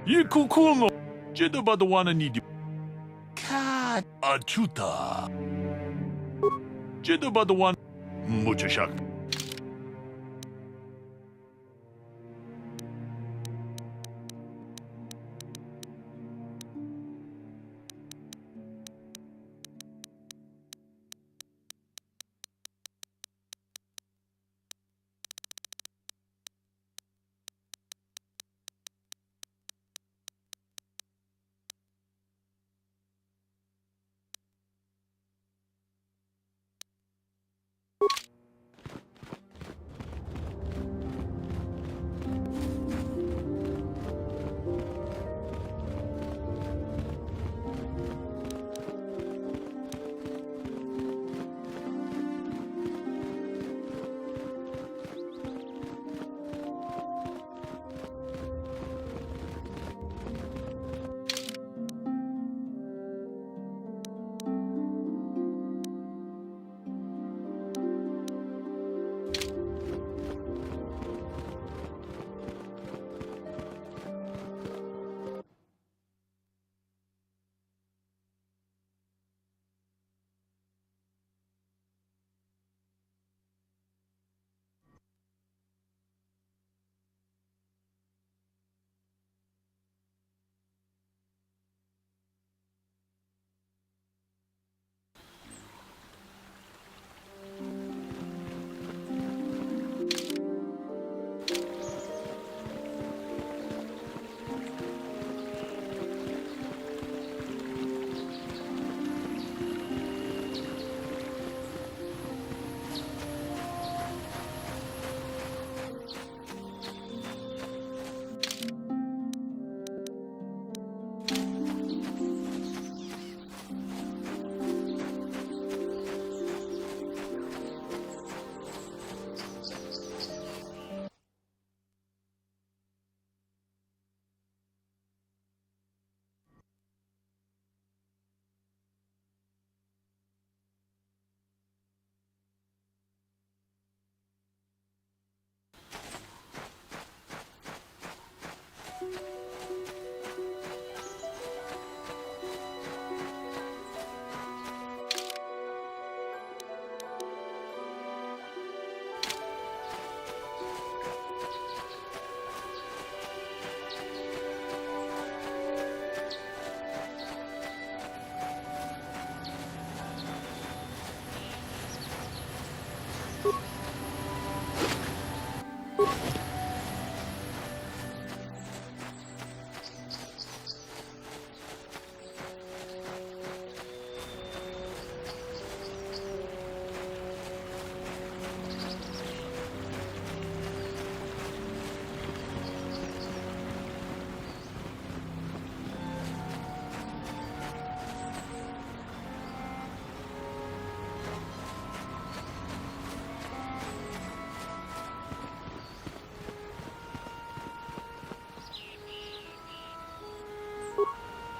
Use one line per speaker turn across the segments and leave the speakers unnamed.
Yikukungo. Jedabadawana need you. Kad Achuta. Jedabadawan. Muchashak.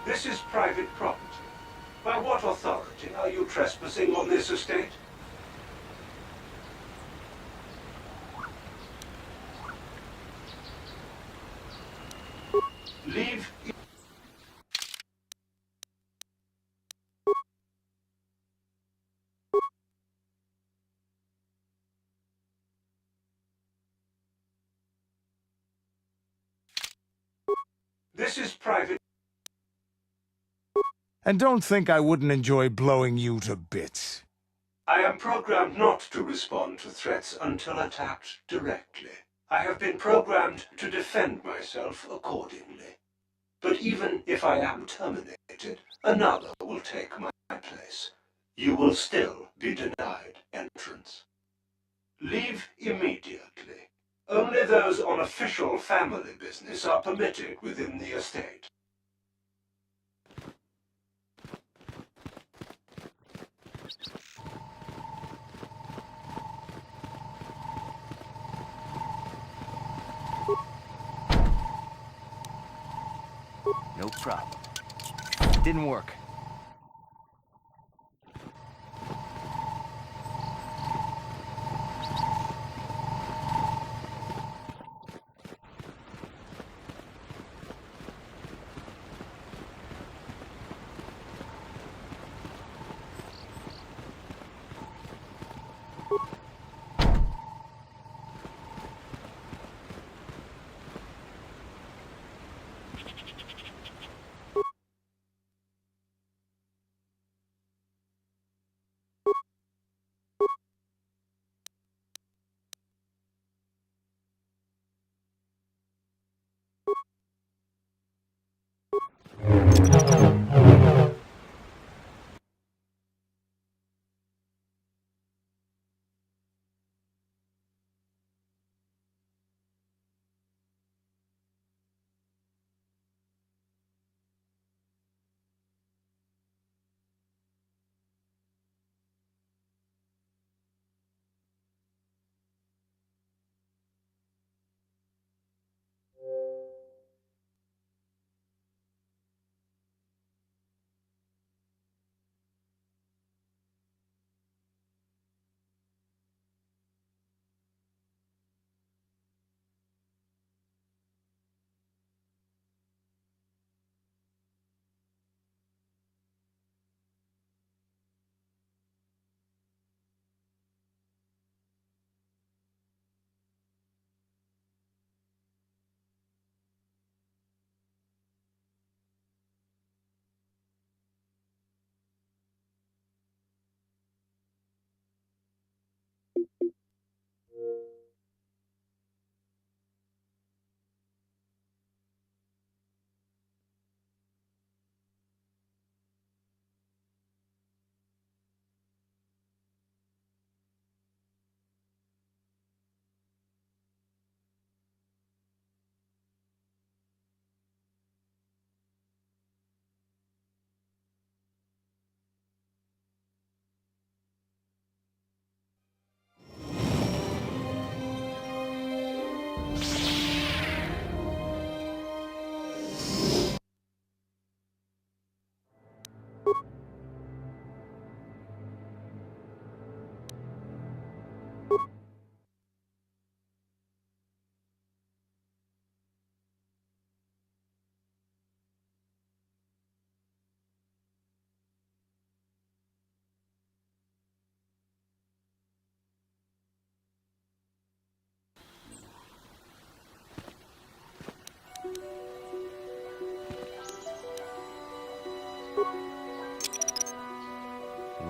This is private property. By what authority are you trespassing on this estate? Leave. This is private.
And don't think I wouldn't enjoy blowing you to bits.
I am programmed not to respond to threats until attacked directly. I have been programmed to defend myself accordingly. But even if I am terminated, another will take my place. You will still be denied entrance. Leave immediately. Only those on official family business are permitted within the estate.
No problem. Didn't work.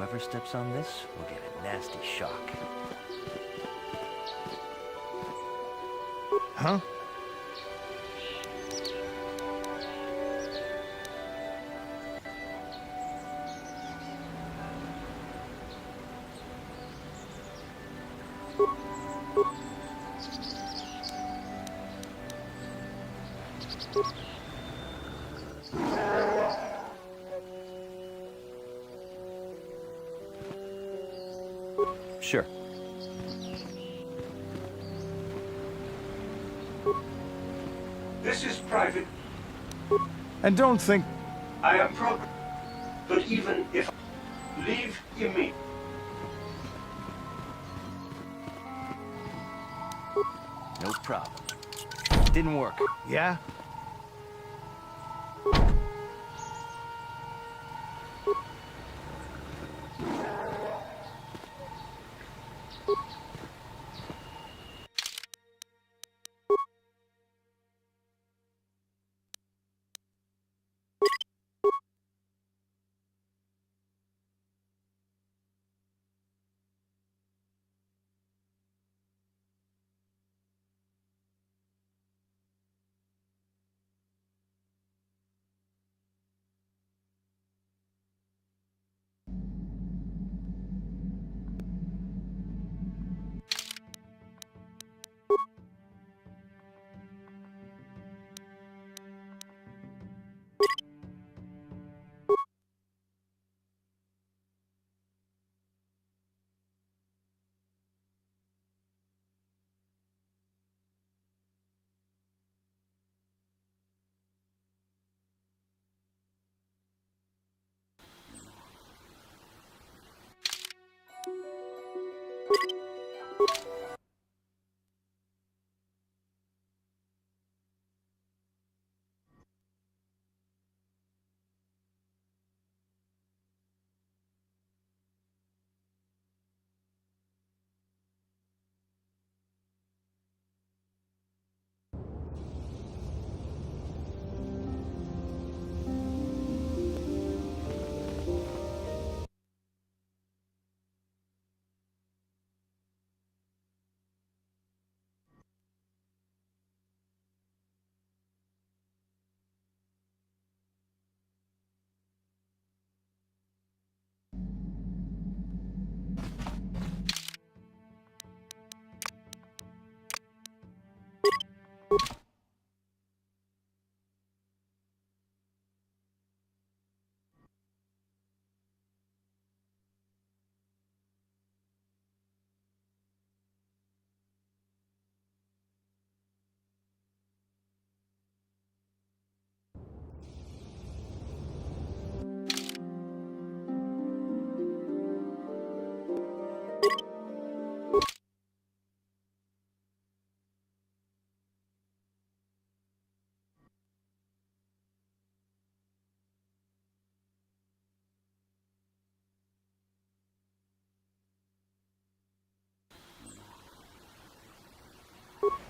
Whoever steps on this will get a nasty shock.
Huh?
Sure.
This is private.
And don't think...
I am programmed. But even if... Leave immediately.
No problem. Didn't work.
Yeah?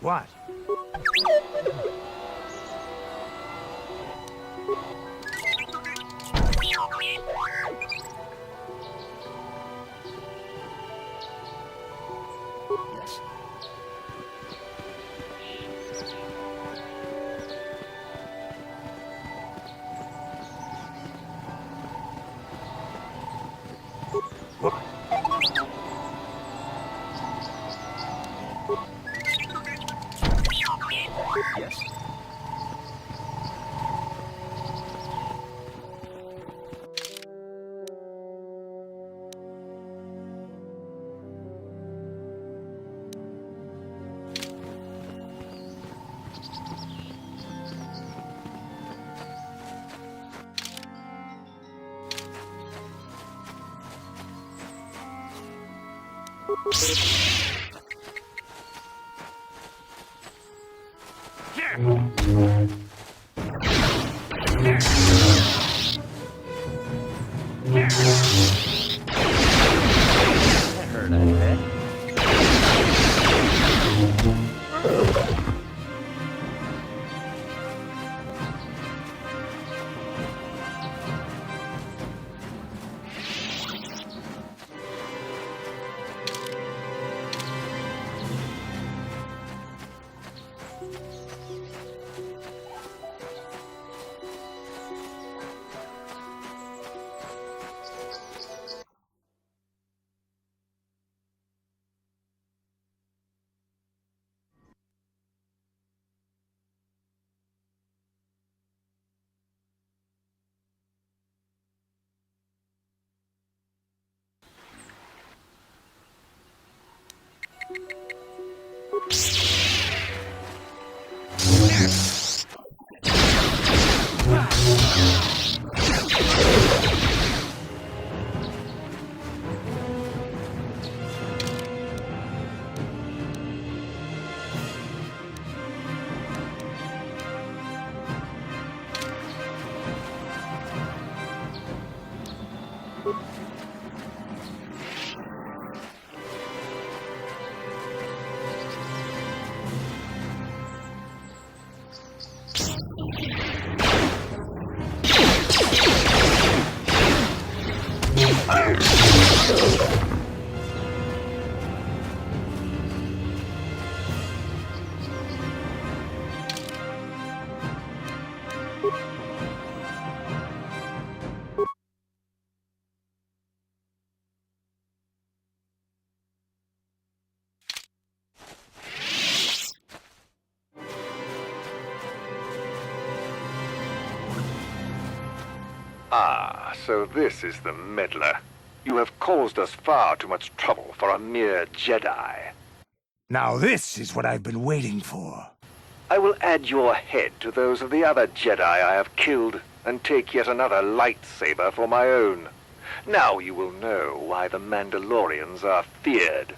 What?
Yes.
What?
Yes. That hurt, I bet.
Ah, so this is the meddler. You have caused us far too much trouble for a mere Jedi.
Now this is what I've been waiting for.
I will add your head to those of the other Jedi I have killed, and take yet another lightsaber for my own. Now you will know why the Mandalorians are feared.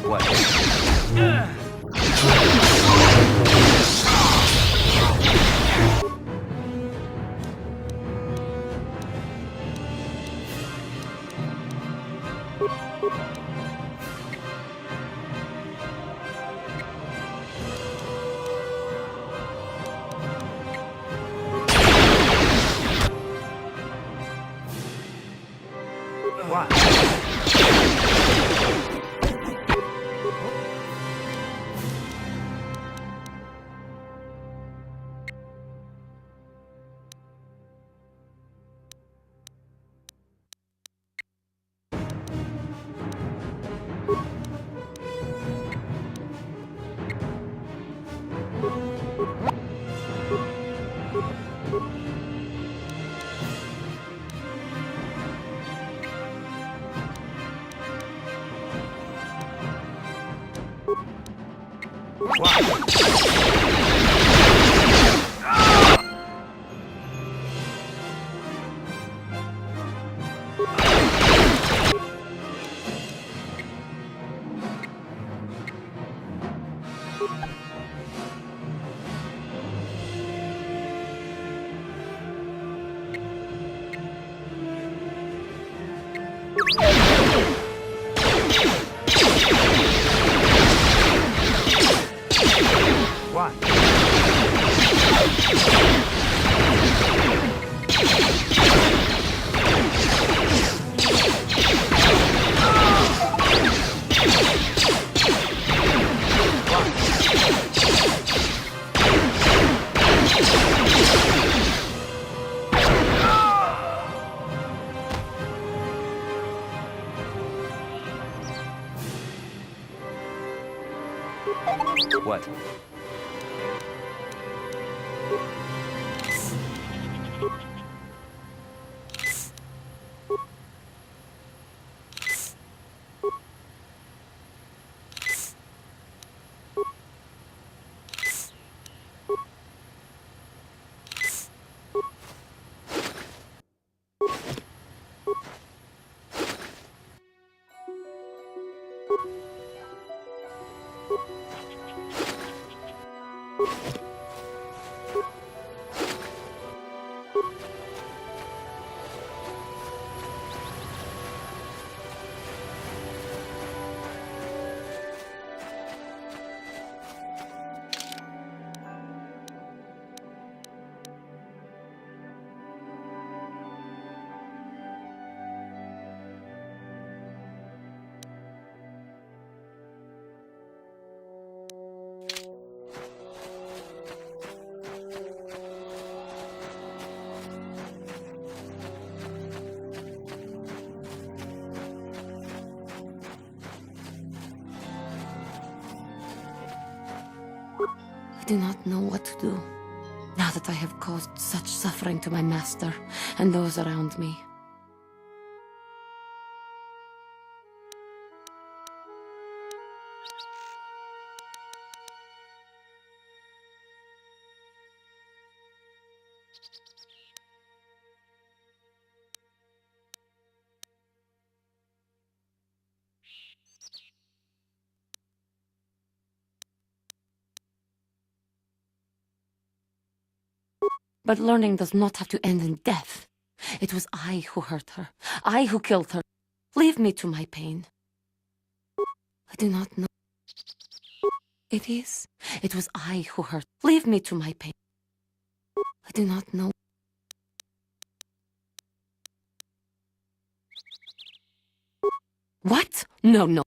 What? Why? What?
I do not know what to do, now that I have caused such suffering to my master and those around me. But learning does not have to end in death. It was I who hurt her. I who killed her. Leave me to my pain. I do not know. It is. It was I who hurt. Leave me to my pain. I do not know. What? No, no.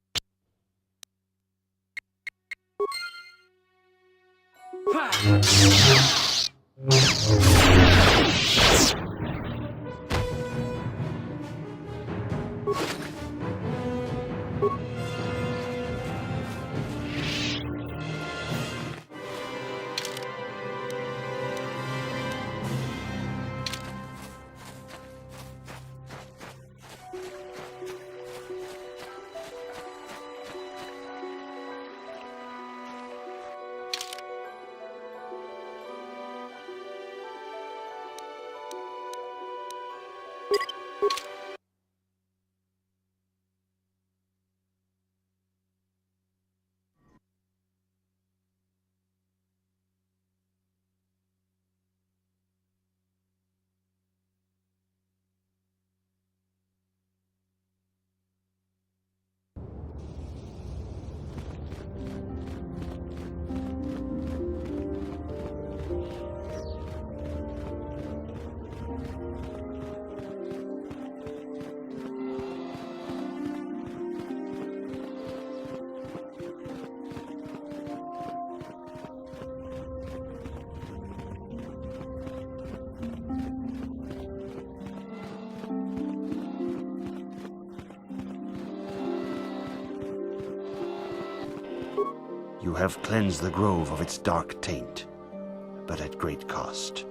You have cleansed the grove of its dark taint, but at great cost.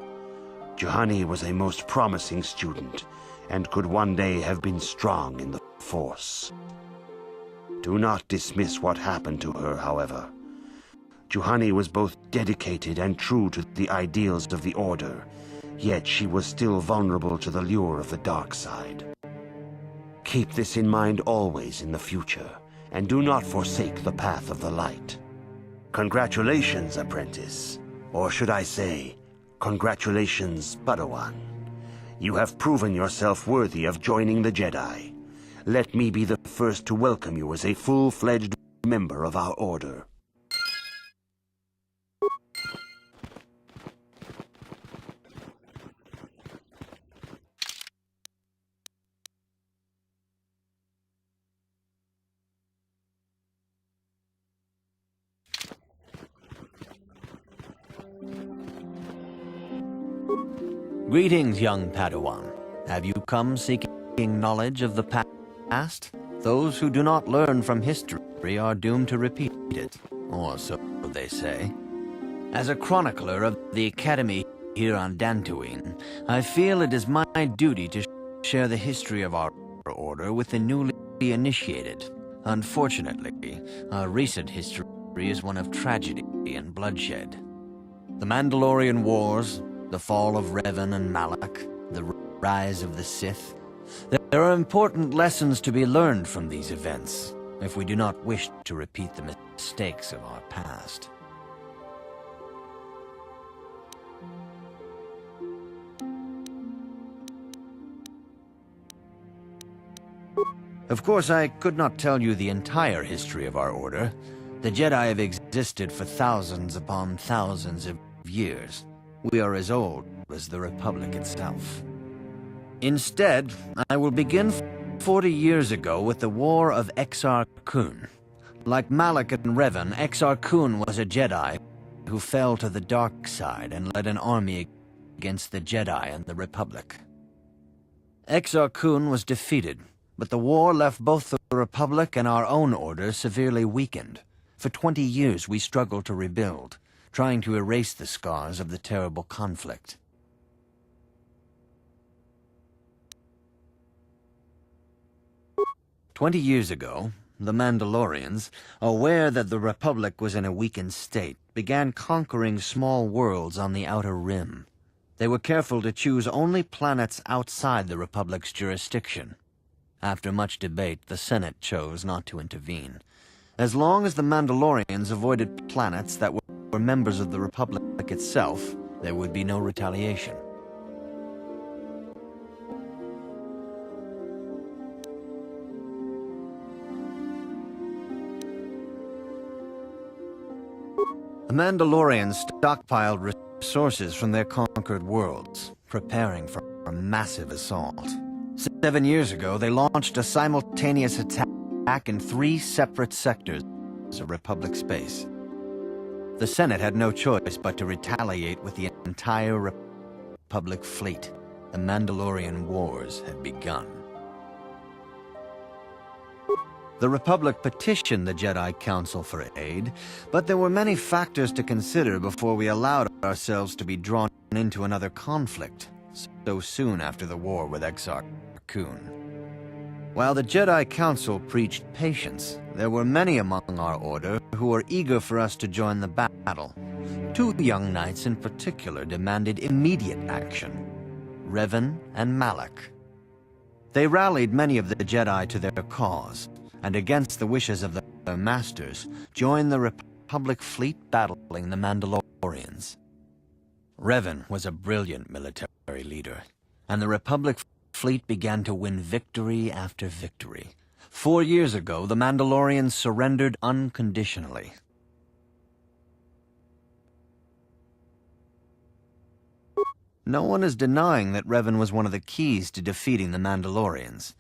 Juhani was a most promising student, and could one day have been strong in the Force. Do not dismiss what happened to her, however. Juhani was both dedicated and true to the ideals of the Order, yet she was still vulnerable to the lure of the dark side. Keep this in mind always in the future, and do not forsake the path of the light. Congratulations, apprentice. Or should I say, congratulations, Padawan. You have proven yourself worthy of joining the Jedi. Let me be the first to welcome you as a full-fledged member of our Order.
Greetings, young Padawan. Have you come seeking knowledge of the past? Those who do not learn from history are doomed to repeat it, or so they say. As a chronicler of the Academy here on Dantooine, I feel it is my duty to share the history of our order with the newly initiated. Unfortunately, our recent history is one of tragedy and bloodshed. The Mandalorian Wars, the fall of Revan and Malak, the rise of the Sith. There are important lessons to be learned from these events, if we do not wish to repeat the mistakes of our past. Of course, I could not tell you the entire history of our order. The Jedi have existed for thousands upon thousands of years. We are as old as the Republic itself. Instead, I will begin 40 years ago with the War of Exar Kun. Like Malak and Revan, Exar Kun was a Jedi who fell to the dark side and led an army against the Jedi and the Republic. Exar Kun was defeated, but the war left both the Republic and our own order severely weakened. For 20 years we struggled to rebuild, trying to erase the scars of the terrible conflict. "20 years ago, the Mandalorians, aware that the Republic was in a weakened state, began conquering small worlds on the Outer Rim. They were careful to choose only planets outside the Republic's jurisdiction. After much debate, the Senate chose not to intervene. As long as the Mandalorians avoided planets that were members of the Republic itself, there would be no retaliation. The Mandalorians stockpiled resources from their conquered worlds, preparing for a massive assault. 7 years ago, they launched a simultaneous attack in 3 separate sectors of Republic space. The Senate had no choice but to retaliate with the entire Republic fleet. The Mandalorian Wars had begun. The Republic petitioned the Jedi Council for aid, but there were many factors to consider before we allowed ourselves to be drawn into another conflict, so soon after the war with Exar Kun. While the Jedi Council preached patience, there were many among our order who were eager for us to join the battle. 2 young knights in particular demanded immediate action: Revan and Malak. They rallied many of the Jedi to their cause, and against the wishes of their masters, joined the Republic fleet battling the Mandalorians. Revan was a brilliant military leader, and the Republic fleet began to win victory after victory. 4 years ago, the Mandalorians surrendered unconditionally. No one is denying that Revan was one of the keys to defeating the Mandalorians.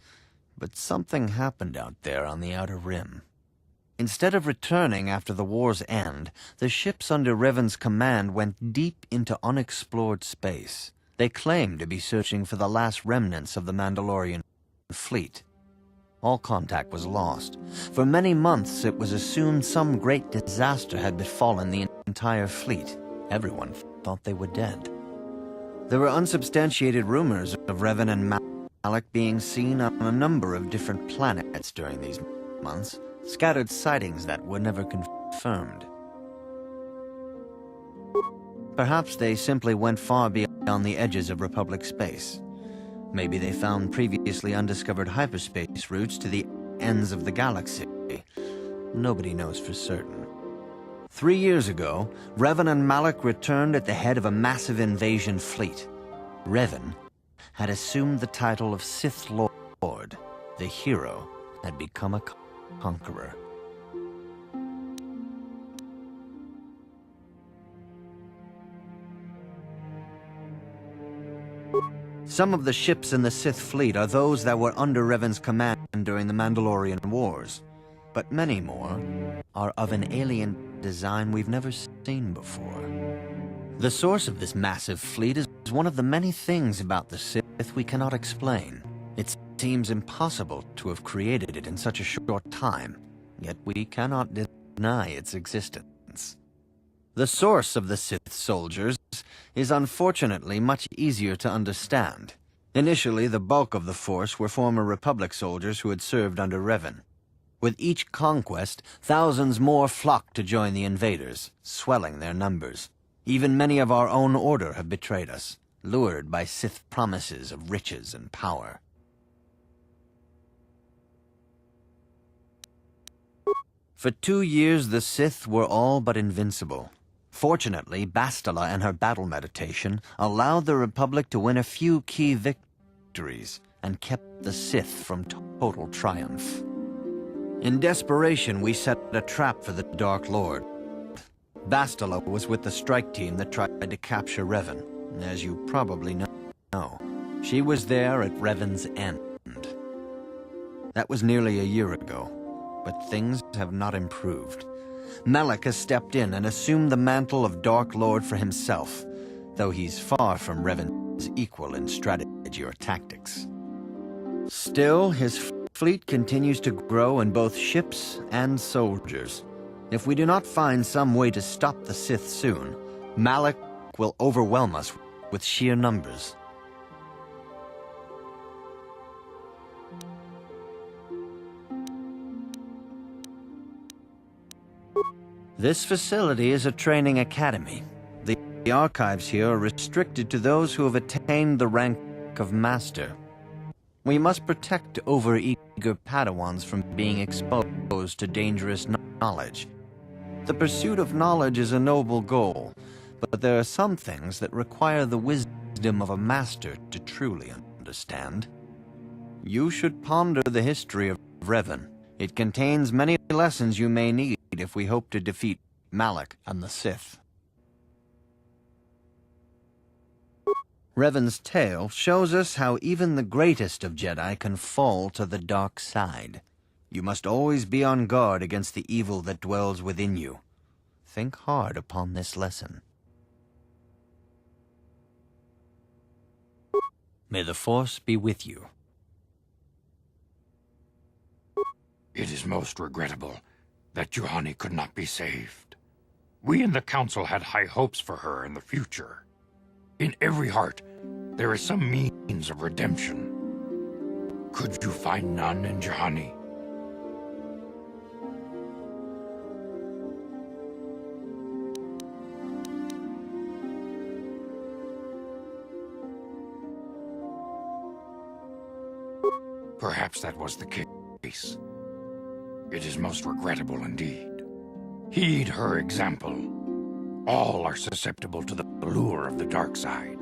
But something happened out there on the Outer Rim. Instead of returning after the war's end, the ships under Revan's command went deep into unexplored space. They claimed to be searching for the last remnants of the Mandalorian fleet. All contact was lost. For many months it was assumed some great disaster had befallen the entire fleet. Everyone thought they were dead. There were unsubstantiated rumors of Revan and Malak being seen on a number of different planets during these months, scattered sightings that were never confirmed. Perhaps they simply went far beyond the edges of Republic space. Maybe they found previously undiscovered hyperspace routes to the ends of the galaxy. Nobody knows for certain. 3 years ago, Revan and Malak returned at the head of a massive invasion fleet. Revan had assumed the title of Sith Lord. The hero had become a conqueror. Some of the ships in the Sith fleet are those that were under Revan's command during the Mandalorian Wars, but many more are of an alien design we've never seen before. The source of this massive fleet is one of the many things about the Sith we cannot explain. It seems impossible to have created it in such a short time, yet we cannot deny its existence. The source of the Sith soldiers is unfortunately much easier to understand. Initially, the bulk of the force were former Republic soldiers who had served under Revan. With each conquest, thousands more flocked to join the invaders, swelling their numbers. Even many of our own order have betrayed us, lured by Sith promises of riches and power. For 2 years, the Sith were all but invincible. Fortunately, Bastila and her battle meditation allowed the Republic to win a few key victories and kept the Sith from total triumph. In desperation, we set a trap for the Dark Lord. Bastila was with the strike team that tried to capture Revan, as you probably know. She was there at Revan's end. That was nearly a year ago, but things have not improved. Malak has stepped in and assumed the mantle of Dark Lord for himself, though he's far from Revan's equal in strategy or tactics. Still, his fleet continues to grow in both ships and soldiers. If we do not find some way to stop the Sith soon, Malak will overwhelm us with sheer numbers. This facility is a training academy. The archives here are restricted to those who have attained the rank of Master. We must protect over-eager Padawans from being exposed to dangerous knowledge. The pursuit of knowledge is a noble goal, but there are some things that require the wisdom of a master to truly understand. You should ponder the history of Revan. It contains many lessons you may need if we hope to defeat Malak and the Sith. Revan's tale shows us how even the greatest of Jedi can fall to the dark side. You must always be on guard against the evil that dwells within you. Think hard upon this lesson. May the Force be with you.
It is most regrettable that Juhani could not be saved. We in the Council had high hopes for her in the future. In every heart, there is some means of redemption. Could you find none in Juhani? Perhaps that was the case. It is most regrettable indeed. Heed her example. All are susceptible to the lure of the dark side.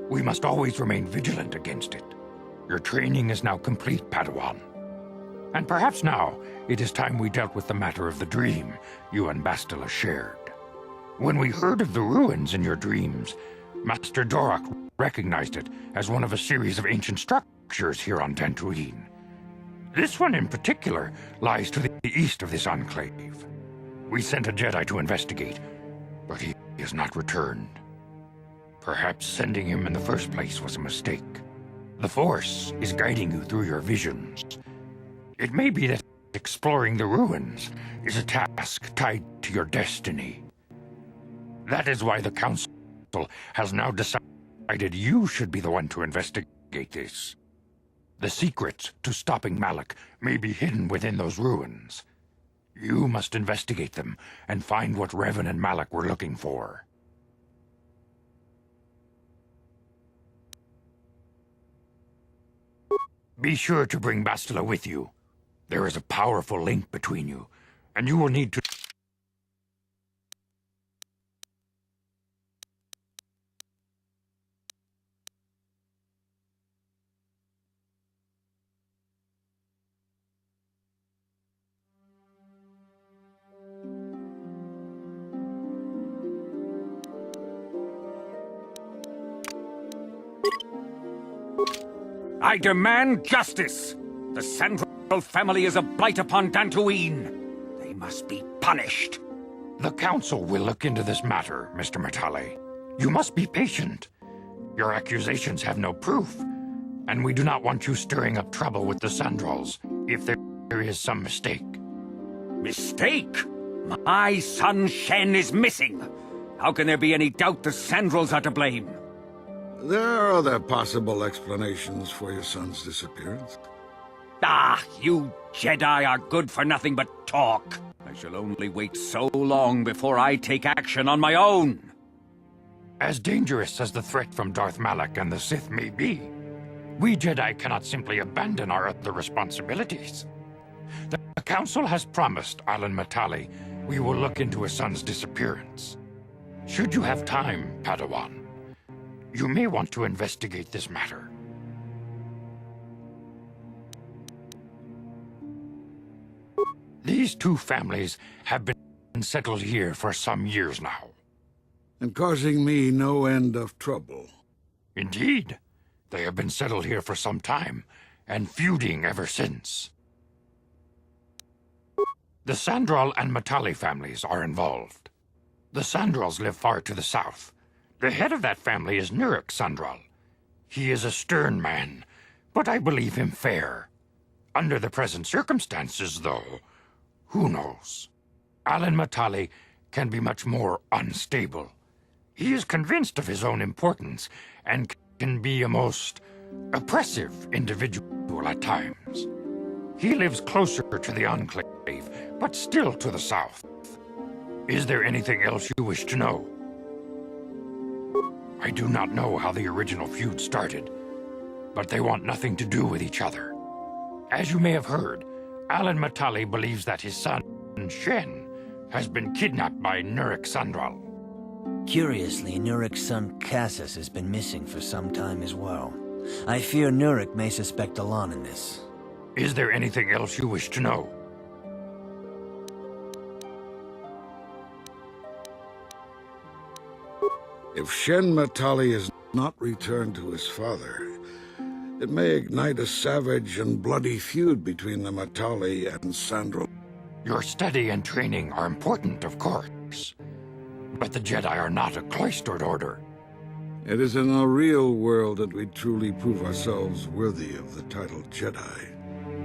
We must always remain vigilant against it. Your training is now complete, Padawan. And perhaps now it is time we dealt with the matter of the dream you and Bastila shared. When we heard of the ruins in your dreams, Master Dorak recognized it as one of a series of ancient structures here on Dantooine. This one in particular lies to the east of this enclave. We sent a Jedi to investigate, but he has not returned. Perhaps sending him in the first place was a mistake. The Force is guiding you through your visions. It may be that exploring the ruins is a task tied to your destiny. That is why the Council has now decided you should be the one to investigate this. The secrets to stopping Malak may be hidden within those ruins. You must investigate them and find what Revan and Malak were looking for. Be sure to bring Bastila with you. There is a powerful link between you, and you will need to...
I demand justice! The Central family is a blight upon Dantooine. They must be punished.
The Council will look into this matter, Mr. Matale. You must be patient. Your accusations have no proof, and we do not want you stirring up trouble with the Sandrals if there is some mistake.
Mistake? My son Shen is missing. How can there be any doubt the Sandrals are to blame?
There are other possible explanations for your son's disappearance.
Ah, you Jedi are good for nothing but talk. I shall only wait so long before I take action on my own.
As dangerous as the threat from Darth Malak and the Sith may be, we Jedi cannot simply abandon our other responsibilities. The Council has promised Alan Matali we will look into his son's disappearance. Should you have time, Padawan, you may want to investigate this matter. These two families have been settled here for some years now.
And causing me no end of trouble.
Indeed. They have been settled here for some time, and feuding ever since. The Sandral and Matali families are involved. The Sandrals live far to the south. The head of that family is Nurek Sandral. He is a stern man, but I believe him fair. Under the present circumstances, though, who knows? Alan Matali can be much more unstable. He is convinced of his own importance, and can be a most oppressive individual at times. He lives closer to the Enclave, but still to the south. Is there anything else you wish to know? I do not know how the original feud started, but they want nothing to do with each other. As you may have heard, Alan Matali believes that his son, Shen, has been kidnapped by Nurek Sandral.
Curiously, Nurek's son Cassus has been missing for some time as well. I fear Nurek may suspect Alan in this.
Is there anything else you wish to know?
If Shen Matali is not returned to his father, it may ignite a savage and bloody feud between the Matali and Sandral.
Your study and training are important, of course. But the Jedi are not a cloistered order.
It is in the real world that we truly prove ourselves worthy of the title Jedi.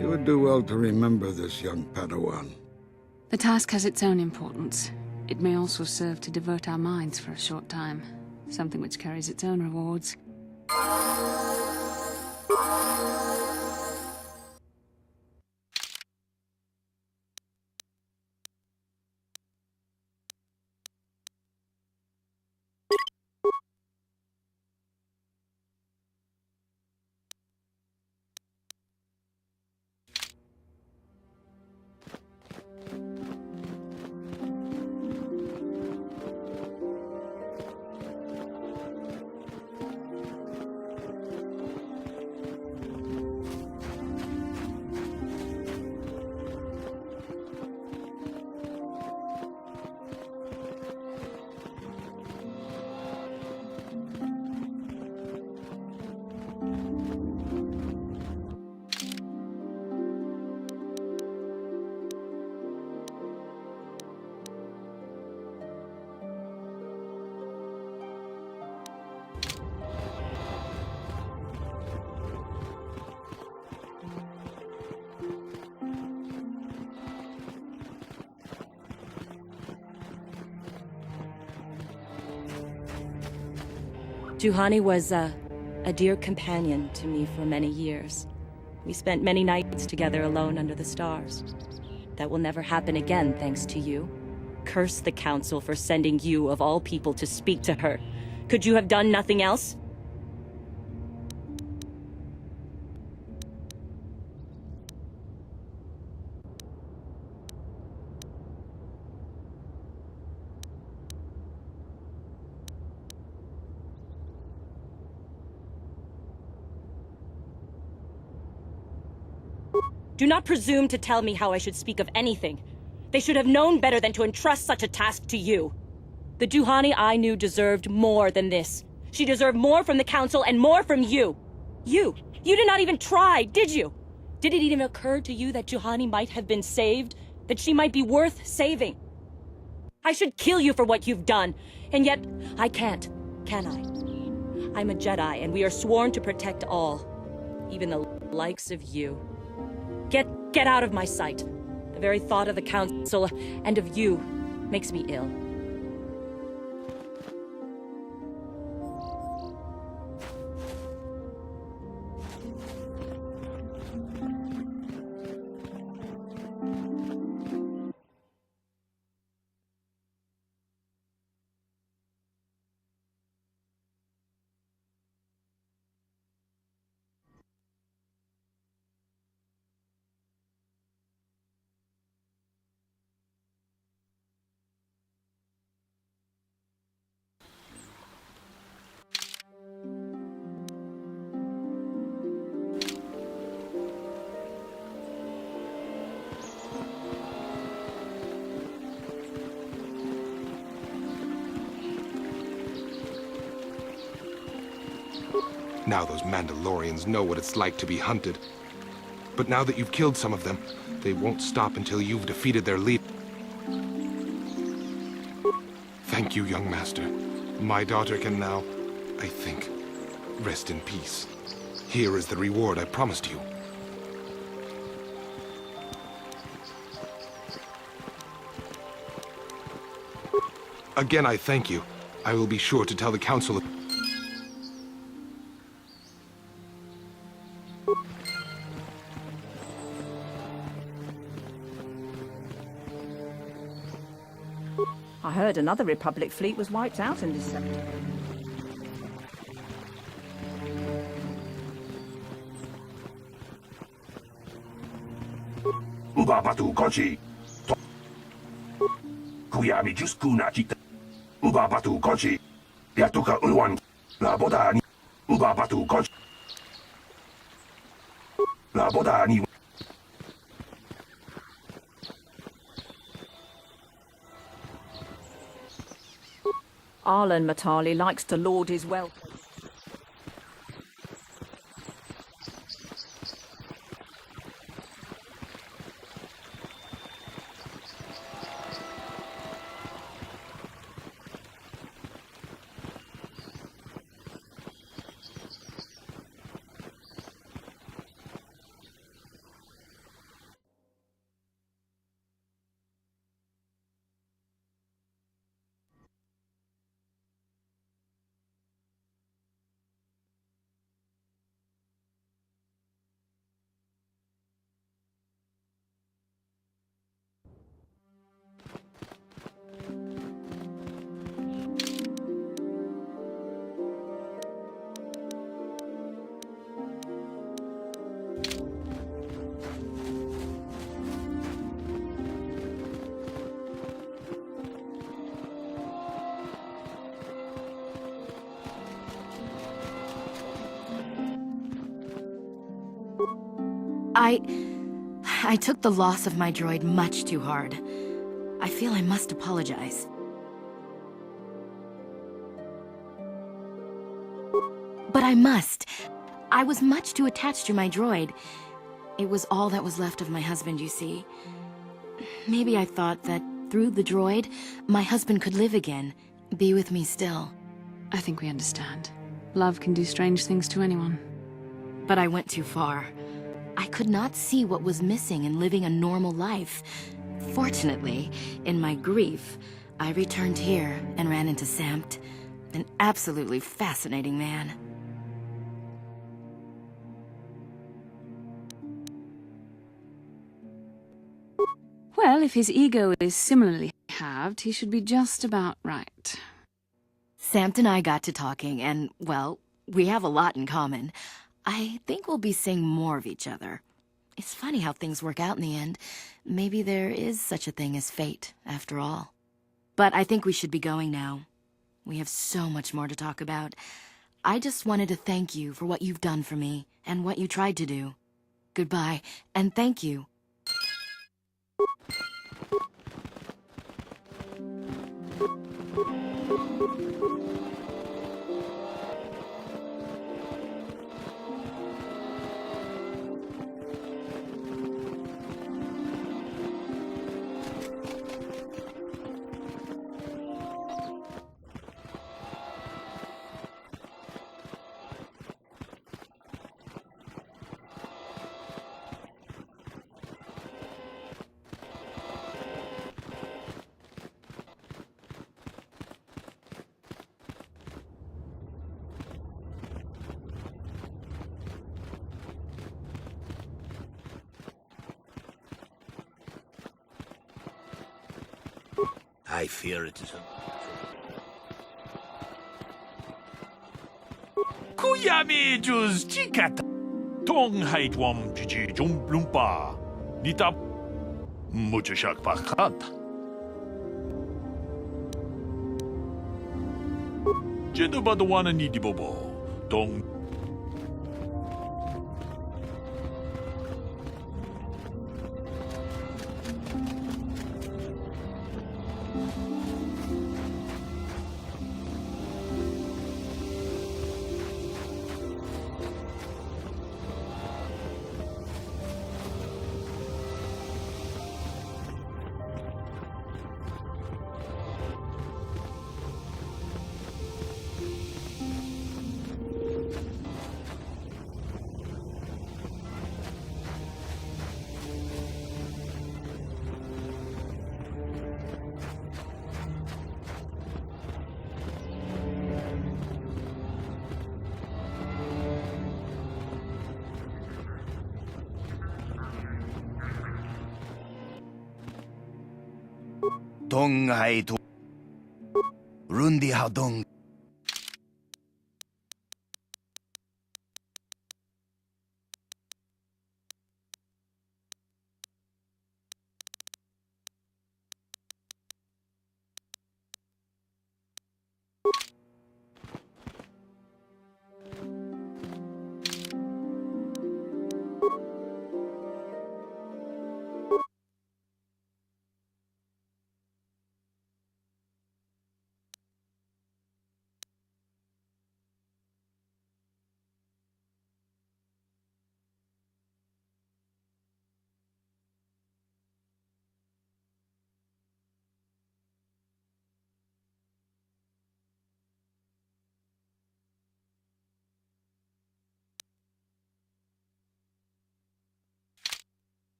You would do well to remember this, young Padawan.
The task has its own importance. It may also serve to divert our minds for a short time, something which carries its own rewards.
Juhani was a dear companion to me for many years. We spent many nights together alone under the stars. That will never happen again, thanks to you. Curse the Council for sending you, of all people, to speak to her. Could you have done nothing else? Do not presume to tell me how I should speak of anything. They should have known better than to entrust such a task to you. The Juhani I knew deserved more than this. She deserved more from the Council and more from you. You did not even try, did you? Did it even occur to you that Juhani might have been saved? That she might be worth saving? I should kill you for what you've done, and yet I can't, can I? I'm a Jedi, and we are sworn to protect all. Even the likes of you. Get out of my sight. The very thought of the Council and of you makes me ill.
Now those Mandalorians know what it's like to be hunted. But now that you've killed some of them, they won't stop until you've defeated their leader. Thank you, young master. My daughter can now, I think, rest in peace. Here is the reward I promised you. Again, I thank you. I will be sure to tell the Council of...
I heard another Republic fleet was wiped out in December.
Ubabatu Kochi. Kuyami Juskuna Chita. Ubabatu Kochi. Yatuka Ulwan. Labodani. Ubabatu Kochi. Labodani.
Arlen Matali likes to laud his wealth.
I took the loss of my droid much too hard. I feel I must apologize. But I must. I was much too attached to my droid. It was all that was left of my husband, you see. Maybe I thought that through the droid, my husband could live again, be with me still.
I think we understand. Love can do strange things to anyone.
But I went too far. I could not see what was missing in living a normal life. Fortunately, in my grief, I returned here and ran into Samt, an absolutely fascinating man.
Well, if his ego is similarly halved, he should be just about right.
Samt and I got to talking, and, well, we have a lot in common. I think we'll be seeing more of each other. It's funny how things work out in the end. Maybe there is such a thing as fate, after all. But I think we should be going now. We have so much more to talk about. I just wanted to thank you for what you've done for me, and what you tried to do. Goodbye, and thank you.
I fear it is a...
Kuyami juz chikata. Tong hait wam jiji jum blumpa. Nita muchashak pakata. Jedabadawana ni dibobo. Dong.
Dong hai to Rundi how dong.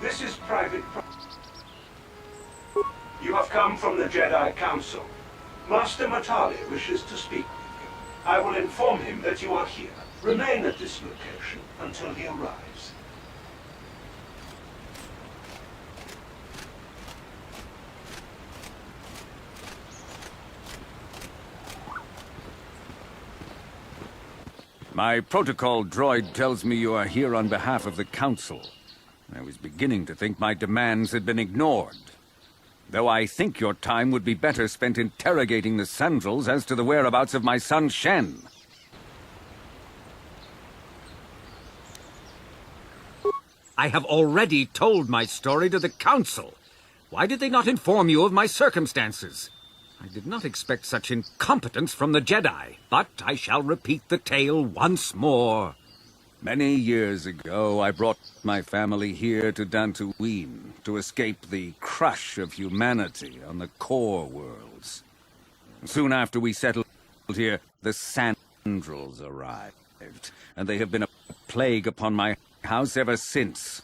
This is private property. You have come from the Jedi Council. Master Matali wishes to speak with you. I will inform him that you are here. Remain at this location until he arrives.
My protocol droid tells me you are here on behalf of the Council. I was beginning to think my demands had been ignored. Though I think your time would be better spent interrogating the Sandrels as to the whereabouts of my son Shen. I have already told my story to the Council. Why did they not inform you of my circumstances? I did not expect such incompetence from the Jedi, but I shall repeat the tale once more. Many years ago, I brought my family here to Dantooine to escape the crush of humanity on the core worlds. Soon after we settled here, the Sandrels arrived, and they have been a plague upon my house ever since.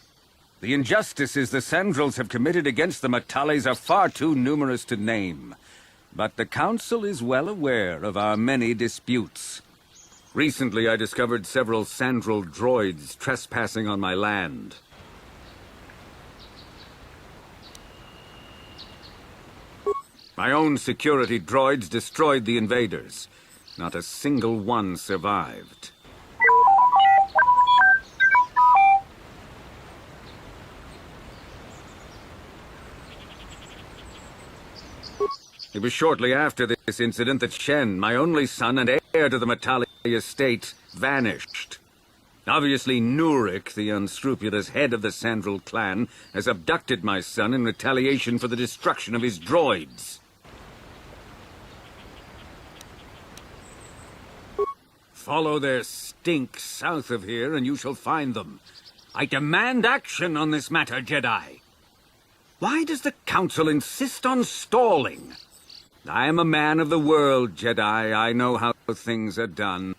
The injustices the Sandrels have committed against the Matales are far too numerous to name, but the Council is well aware of our many disputes. Recently, I discovered several Sandrel droids trespassing on my land. My own security droids destroyed the invaders. Not a single one survived. It was shortly after this incident that Shen, my only son and heir to the Matali estate, vanished. Obviously, Nurik, the unscrupulous head of the Sandrel clan, has abducted my son in retaliation for the destruction of his droids. Follow their stink south of here and you shall find them. I demand action on this matter, Jedi. Why does the Council insist on stalling? I am a man of the world, Jedi. I know how things are done.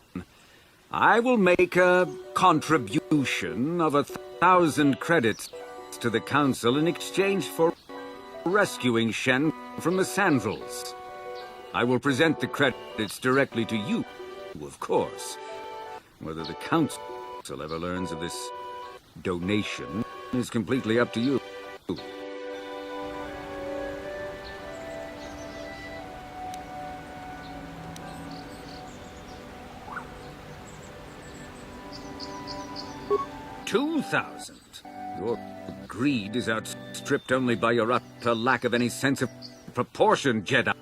I will make a contribution of 1,000 credits to the Council in exchange for rescuing Shen from the Sandrels. I will present the credits directly to you, of course. Whether the Council ever learns of this donation is completely up to you. 2,000. Your greed is outstripped only by your utter lack of any sense of proportion, Jedi.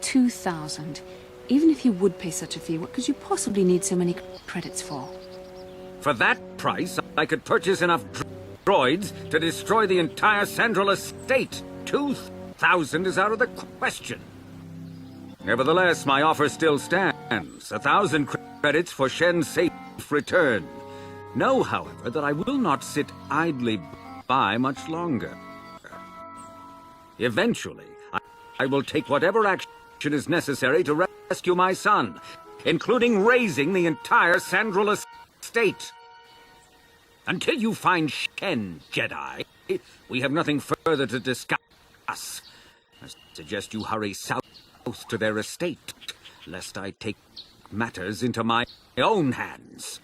2,000. Even if you would pay such a fee, what could you possibly need so many credits for?
For that price, I could purchase enough droids to destroy the entire Sandrel estate. 2,000 is out of the question. Nevertheless, my offer still stands. 1,000 credits for Shen's safe return. Know, however, that I will not sit idly by much longer. Eventually, I will take whatever action is necessary to rescue my son, including raising the entire Sandrel estate. Until you find Shen, Jedi, we have nothing further to discuss. I suggest you hurry south to their estate, lest I take matters into my own hands.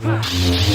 Ah!